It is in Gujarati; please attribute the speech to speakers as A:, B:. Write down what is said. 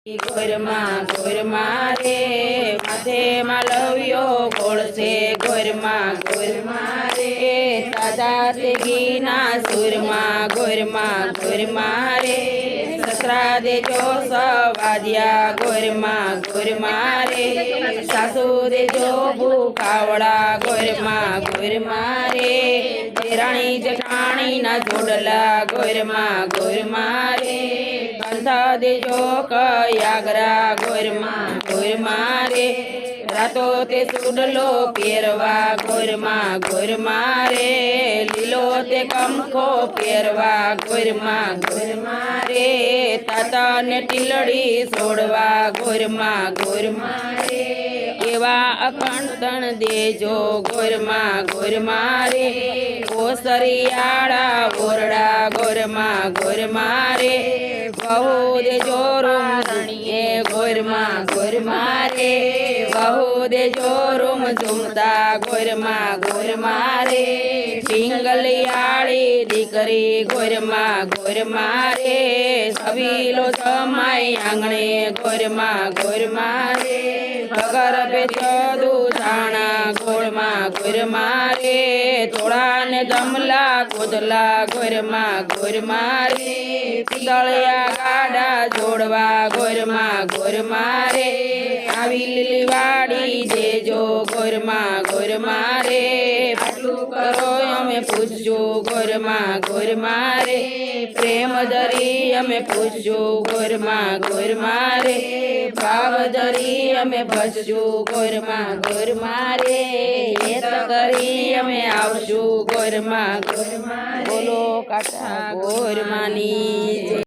A: ગોરમાં ગોરમાં રે માથે માલવ્યો ગોળશે ગોરમાં ગોરમાં રે તાજા તે ઘીના સુરમાં ગોરમાં ગોરમાં રે સસરા દેજો સવાદિયા ગોરમાં ગોરમાં રે સાસુ દેજો ભૂખાવડા ગોરમાં ગોરમાં રે દેરાણી જેઠાણીના જોડલા ગોરમાં ગોરમાં રે કંઠા દેજો કયાગરા ગોરમાં ગોરમાં રે રાતો તે સુડલો પહેરવા ગોરમાં ગોરમાં રે લીલો તે કંખો પહેરવા ગોરમાં ગોરમાં રે તાતા ને ટીલડી છોડવા ગોરમાં ગોરમાં રે એવા અખંડણ દેજો ગોરમાં ગોરમાં રે ઓસરિયાળા ઓરડા ગોરમાં ગોરમાં રે બહુ દેજો રૂમણીએ ગોરમાં ગોરમાં રે બહુ દેજો રૂમ ઝુમતા ગોરમાં ગોરમાં રે પિંગલિયાળી દીકરી ગોરમાં ગોરમાં રે સવીલો સમાય આંગણે ગોરમાં ગોરમાં રે ભગર બેચદુ ધાણા ગોળમાં ગોરમાં રે થોડા ને ગમલા કોદલા ગોરમાં ગોરમાં રે પિતળિયા ગાડા જોડવા ગોરમાં ગોરમાં રે આવી લીલી વાડી દેજો ગોરમાં ગોરમાં રે આટલું કરો અમે પૂછજો ગોરમાં ગોરમાં રે પ્રેમ ધરી અમે પૂછજો ગોરમાં ગોરમાં રે ભાવ ધરી અમે ભજજો ગોરમાં ગોરમાં રે હેત કરી અમે આવશું ગોરમાં ગોરમાં બોલો કાકા ગોરમાની